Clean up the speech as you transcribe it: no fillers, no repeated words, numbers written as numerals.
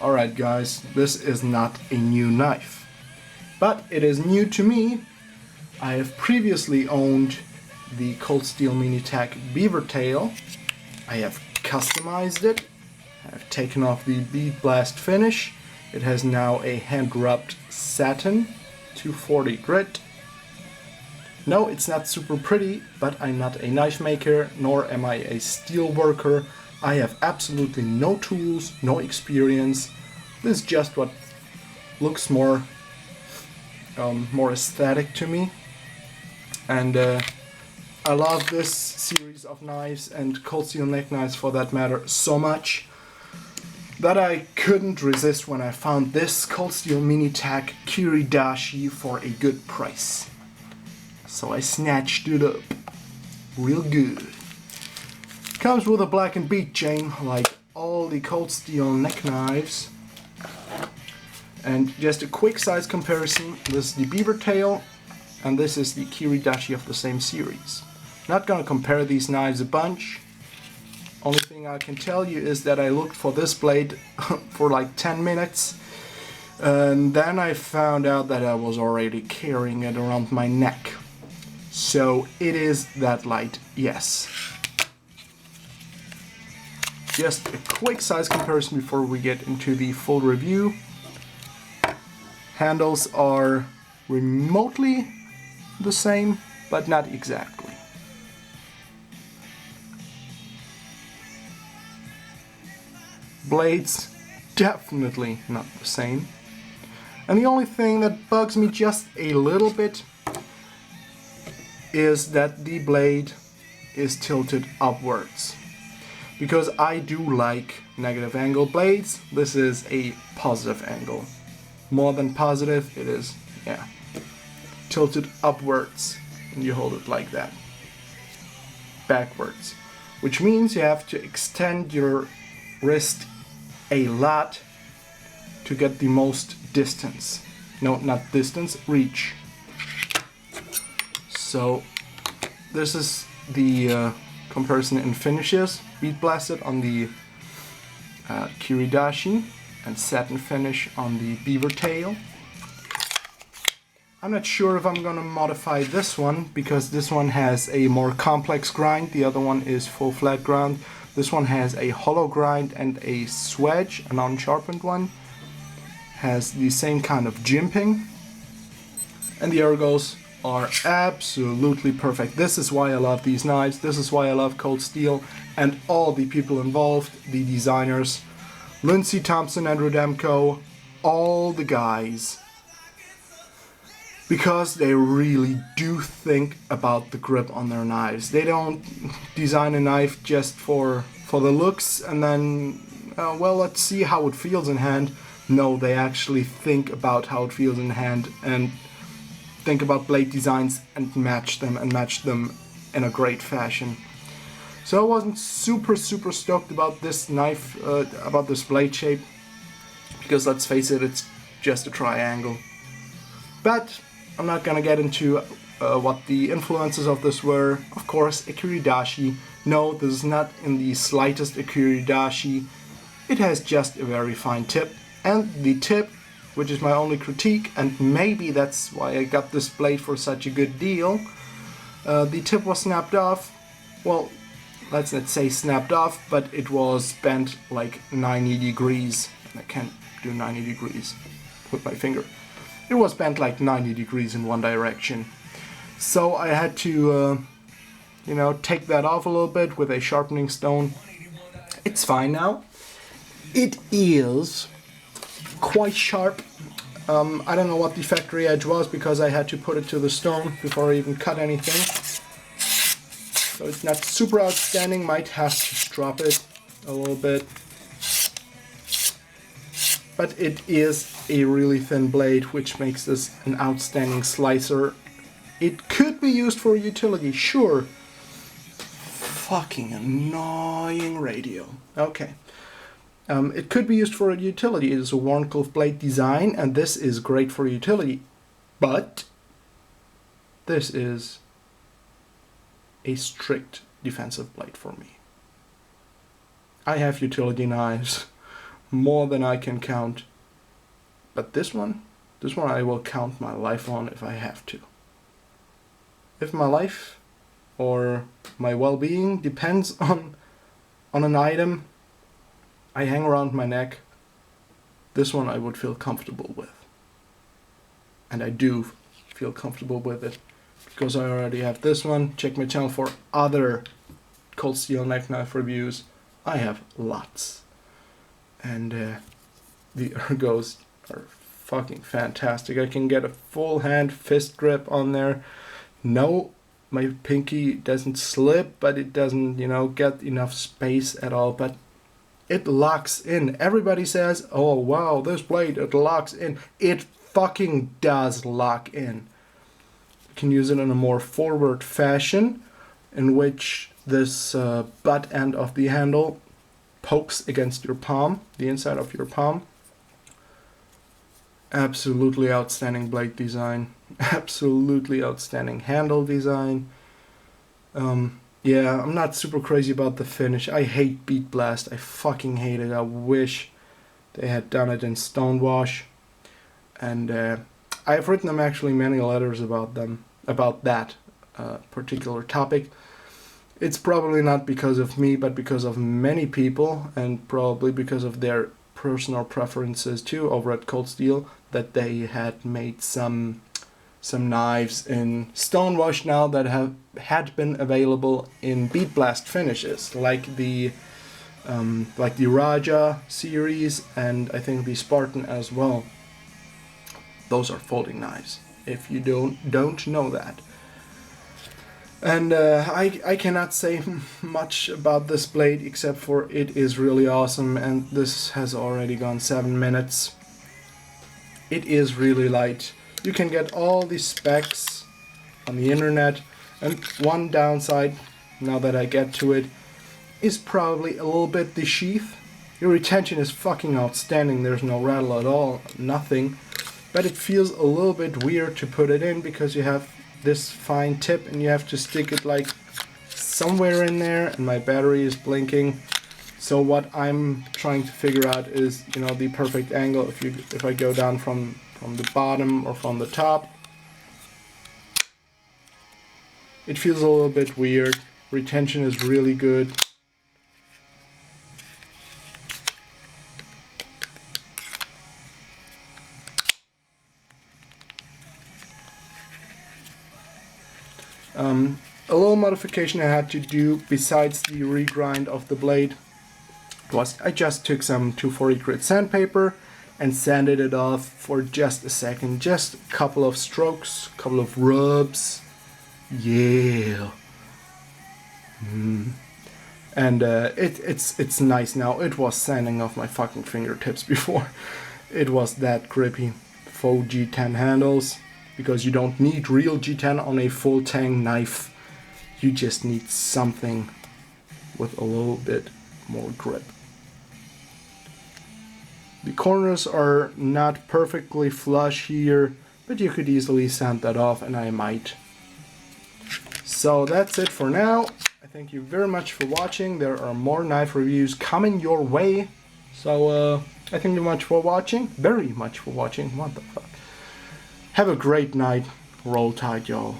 Alright guys, this is not a new knife, but it is new to me. I have previously owned the Cold Steel Mini Tack beaver tail. I have customized it. I've taken off the bead blast finish. It has now a hand rubbed satin 240 grit. No, it's not super pretty, but I'm not a knife maker, nor am I a steel worker. I have absolutely no tools, no experience. This is just what looks more aesthetic to me. And I love this series of knives, and cold steel neck knives for that matter, so much that I couldn't resist when I found this Cold Steel Mini Tack Kiridashi for a good price. So I snatched it up real good. Comes with a blackened bead chain like all the Cold Steel neck knives. And just a quick size comparison, this is the beaver tail and this is the Kiridashi of the same series. Not gonna compare these knives a bunch. Only thing I can tell you is that I looked for this blade for like 10 minutes and then I found out that I was already carrying it around my neck. So it is that light, yes. Just a quick size comparison before we get into the full review. Handles are remotely the same, but not exactly. Blades, definitely not the same. And the only thing that bugs me just a little bit is that the blade is tilted upwards. Because I do like negative angle blades, this is a positive angle. More than positive, it is, yeah, tilted upwards, and you hold it like that, backwards, which means you have to extend your wrist a lot to get the most distance. No, not distance, reach. So this is the comparison in finishes. Bead blasted on the Kiridashi and satin finish on the beaver tail. I'm not sure if I'm gonna modify this one because this one has a more complex grind, the other one is full flat grind. This one has a hollow grind and a swedge, a non-sharpened one. Has the same kind of jimping. And the ergos are absolutely perfect. This is why I love these knives, this is why I love Cold Steel and all the people involved, the designers, Lindsay, Thompson and Rudemco, all the guys. Because they really do think about the grip on their knives. They don't design a knife just for the looks and then, well, let's see how it feels in hand. No, they actually think about how it feels in hand and think about blade designs and match them in a great fashion. So I wasn't super stoked about this knife, about this blade shape, because let's face it, it's just a triangle. But I'm not gonna get into what the influences of this were. Of course, a Kiridashi. No, this is not in the slightest a Kiridashi. It has just a very fine tip. And the tip, which is my only critique, and maybe that's why I got this blade for such a good deal, the tip was snapped off. Well, let's not say snapped off, but it was bent like 90 degrees. I can't do 90 degrees with my finger. It was bent like 90 degrees in one direction. So I had to, you know, take that off a little bit with a sharpening stone. It's fine now. It is quite sharp. I don't know what the factory edge was because I had to put it to the stone before I even cut anything. So it's not super outstanding, might have to drop it a little bit. But it is a really thin blade, which makes this an outstanding slicer. It could be used for utility, sure. Fucking annoying radio. Okay. It could be used for a utility. It is a Warncliffe blade design, and this is great for utility. But this is a strict defensive blade for me. I have utility knives more than I can count. But this one I will count my life on if I have to. If my life or my well-being depends on an item I hang around my neck, this one I would feel comfortable with. And I do feel comfortable with it because I already have this one. Check my channel for other cold steel neck knife reviews. I have lots. And the ergos are fucking fantastic. I can get a full hand fist grip on there. No, my pinky doesn't slip, but it doesn't, get enough space at all. But it locks in. Everybody says, oh wow, this blade, it locks in. It fucking does lock in. You can use it in a more forward fashion, in which this butt end of the handle pokes against your palm, the inside of your palm. Absolutely outstanding blade design. Absolutely outstanding handle design. Yeah, I'm not super crazy about the finish. I hate bead blast. I fucking hate it. I wish they had done it in stonewash. And I've written them actually many letters about that particular topic. It's probably not because of me, but because of many people, and probably because of their personal preferences too over at Cold Steel, that they had made some knives in stonewash now that had been available in bead blast finishes, like the Raja series and I think the Spartan as well. Those are folding knives, if you don't know that. And I cannot say much about this blade except for it is really awesome, and this has already gone 7 minutes. It is really light. You can get all the specs on the internet, and one downside, now that I get to it, is probably a little bit the sheath. Your retention is fucking outstanding, there's no rattle at all, nothing. But it feels a little bit weird to put it in because you have this fine tip and you have to stick it like somewhere in there, and my battery is blinking. So what I'm trying to figure out is, the perfect angle if I go down from the bottom or from the top. It feels a little bit weird. Retention is really good. A little modification I had to do besides the regrind of the blade was I just took some 240 grit sandpaper and sanded it off for just a second, just a couple of strokes, couple of rubs. Yeah. And it's nice now. It was sanding off my fucking fingertips before. It was that grippy. Faux G10 handles, because you don't need real G10 on a full tang knife. You just need something with a little bit more grip. The corners are not perfectly flush here, but you could easily sand that off, and I might. So that's it for now. I thank you very much for watching. There are more knife reviews coming your way. So I thank you much for watching. Very much for watching. What the fuck. Have a great night. Roll Tide, y'all.